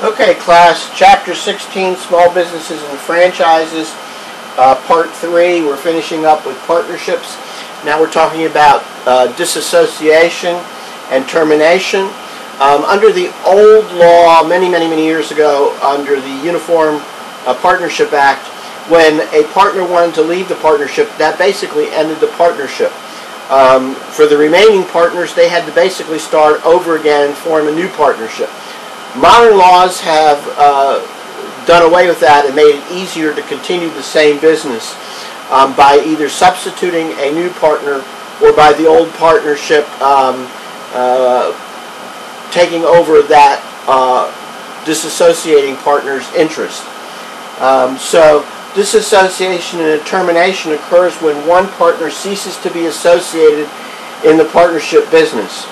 Okay, class, Chapter 16, Small Businesses and Franchises, Part 3. We're finishing up with partnerships. Now we're talking about disassociation and termination. Under the old law, many years ago, under the Uniform Partnership Act, when a partner wanted to leave the partnership, that basically ended the partnership. For the remaining partners, they had to basically start over again and form a new partnership. Modern laws have done away with that and made it easier to continue the same business by either substituting a new partner or by the old partnership taking over that disassociating partner's interest. So disassociation and termination occurs when one partner ceases to be associated in the partnership business.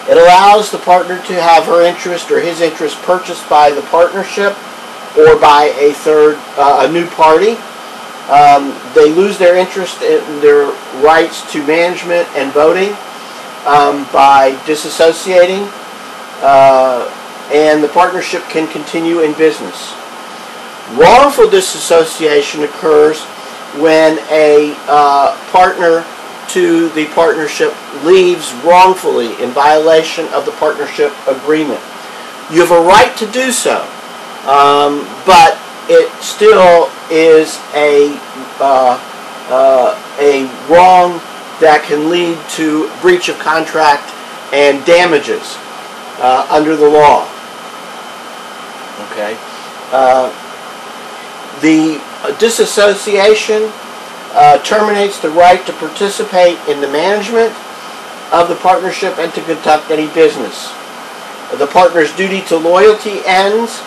It allows the partner to have her interest or his interest purchased by the partnership or by a new party. They lose their interest in their rights to management and voting by disassociating, and the partnership can continue in business. Wrongful disassociation occurs when a partner to the partnership leaves wrongfully in violation of the partnership agreement. You have a right to do so, but it still is a wrong that can lead to breach of contract and damages under the law. Okay. The disassociation terminates the right to participate in the management of the partnership and to conduct any business. The partner's duty to loyalty ends,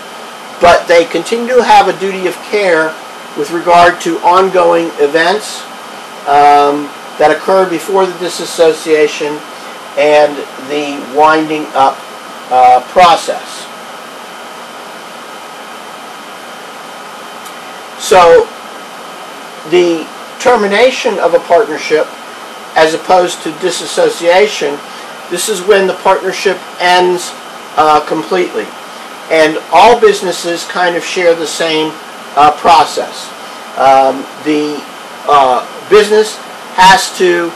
but they continue to have a duty of care with regard to ongoing events that occurred before the disassociation and the winding up process. So the termination of a partnership as opposed to disassociation, this is when the partnership ends completely. And all businesses kind of share the same process. The business has to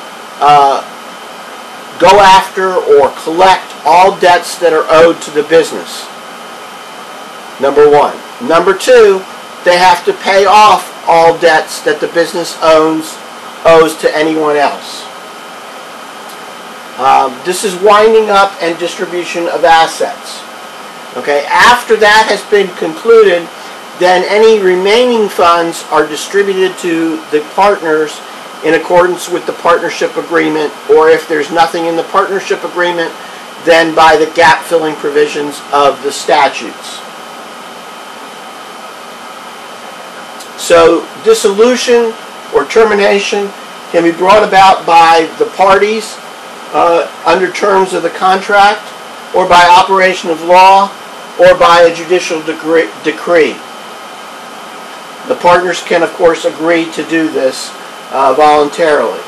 go after or collect all debts that are owed to the business. Number one. Number two, they have to pay off all debts that the business owes to anyone else. This is winding up and distribution of assets. Okay, after that has been concluded, then any remaining funds are distributed to the partners in accordance with the partnership agreement, or if there's nothing in the partnership agreement, then by the gap-filling provisions of the statutes. So dissolution or termination can be brought about by the parties under terms of the contract, or by operation of law, or by a judicial decree. The partners can, of course, agree to do this voluntarily.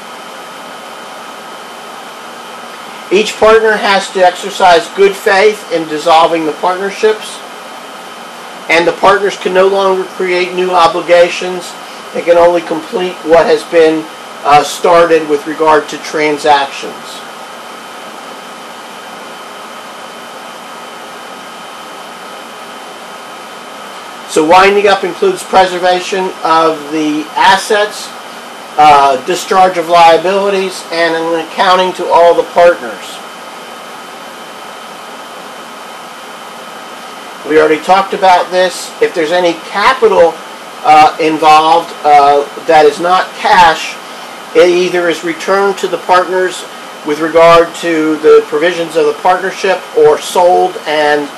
Each partner has to exercise good faith in dissolving the partnerships, and the partners can no longer create new obligations. They can only complete what has been started with regard to transactions. So winding up includes preservation of the assets, discharge of liabilities, and an accounting to all the partners. We already talked about this. If there's any capital involved that is not cash, it either is returned to the partners with regard to the provisions of the partnership, or sold and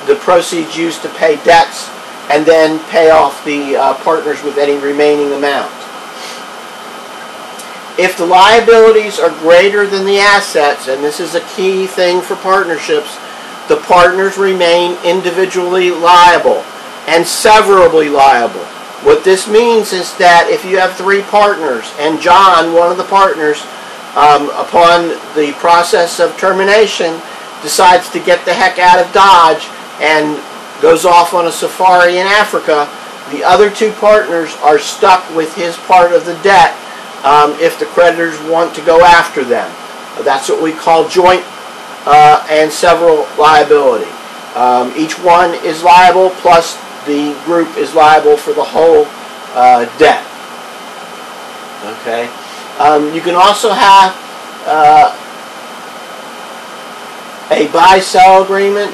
the proceeds used to pay debts, and then pay off the partners with any remaining amount. If the liabilities are greater than the assets, and this is a key thing for partnerships, the partners remain individually liable and severably liable. What this means is that if you have three partners, and John, one of the partners, upon the process of termination, decides to get the heck out of Dodge and goes off on a safari in Africa, the other two partners are stuck with his part of the debt if the creditors want to go after them. That's what we call joint and several liability. Each one is liable, plus the group is liable for the whole debt. Okay. You can also have a buy-sell agreement,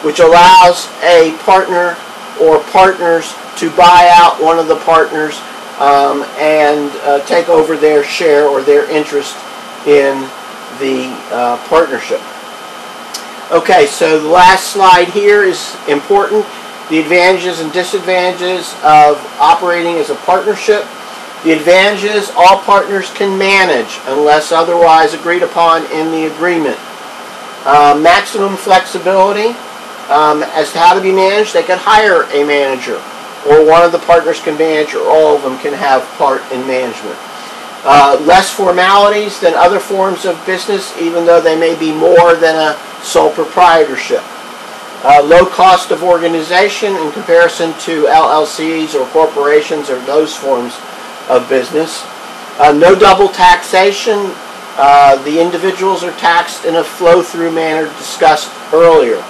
which allows a partner or partners to buy out one of the partners and take over their share or their interest in the partnership. Okay, so the last slide here is important. The advantages and disadvantages of operating as a partnership. The advantages: all partners can manage unless otherwise agreed upon in the agreement. Maximum flexibility as to how to be managed. They could hire a manager, or one of the partners can manage, or all of them can have part in management. Less formalities than other forms of business, even though they may be more than a sole proprietorship. Low cost of organization in comparison to LLCs or corporations or those forms of business. No double taxation. The individuals are taxed in a flow-through manner discussed earlier.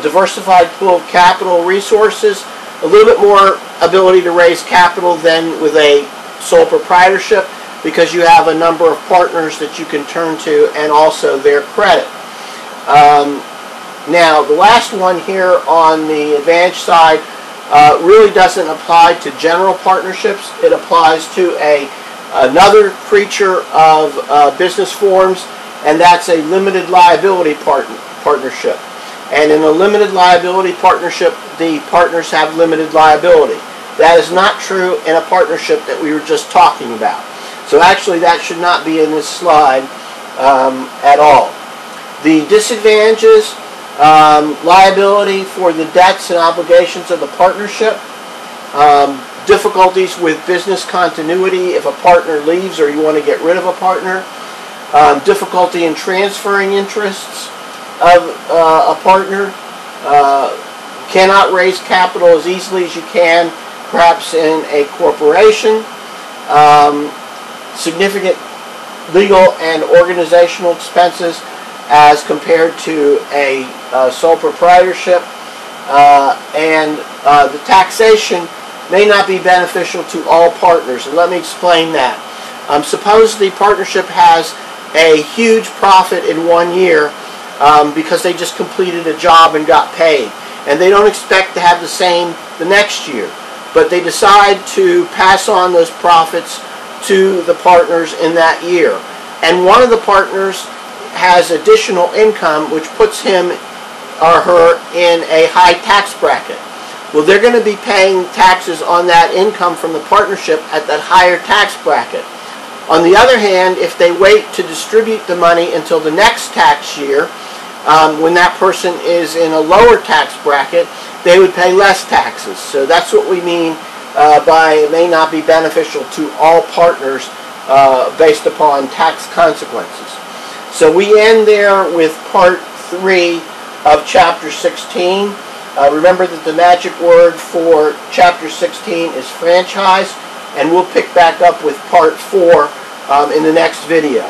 Diversified pool of capital resources. A little bit more ability to raise capital than with a sole proprietorship, because you have a number of partners that you can turn to and also their credit. Now, the last one here on the advantage side really doesn't apply to general partnerships. It applies to another creature of business forms, and that's a limited liability partnership. And in a limited liability partnership, the partners have limited liability. That is not true in a partnership that we were just talking about. So actually that should not be in this slide at all. The disadvantages: liability for the debts and obligations of the partnership. Difficulties with business continuity if a partner leaves or you want to get rid of a partner. Difficulty in transferring interests of a partner. Cannot raise capital as easily as you can perhaps in a corporation. Significant legal and organizational expenses as compared to a sole proprietorship, and the taxation may not be beneficial to all partners, and let me explain that. Suppose the partnership has a huge profit in 1 year because they just completed a job and got paid, and they don't expect to have the same the next year, but they decide to pass on those profits to the partners in that year, and one of the partners has additional income which puts him or her in a high tax bracket. Well, they're going to be paying taxes on that income from the partnership at that higher tax bracket. On the other hand, if they wait to distribute the money until the next tax year, when that person is in a lower tax bracket, they would pay less taxes. So that's what we mean by it may not be beneficial to all partners based upon tax consequences. So we end there with part 3 of chapter 16. Remember that the magic word for chapter 16 is franchise, and we'll pick back up with part 4 in the next video.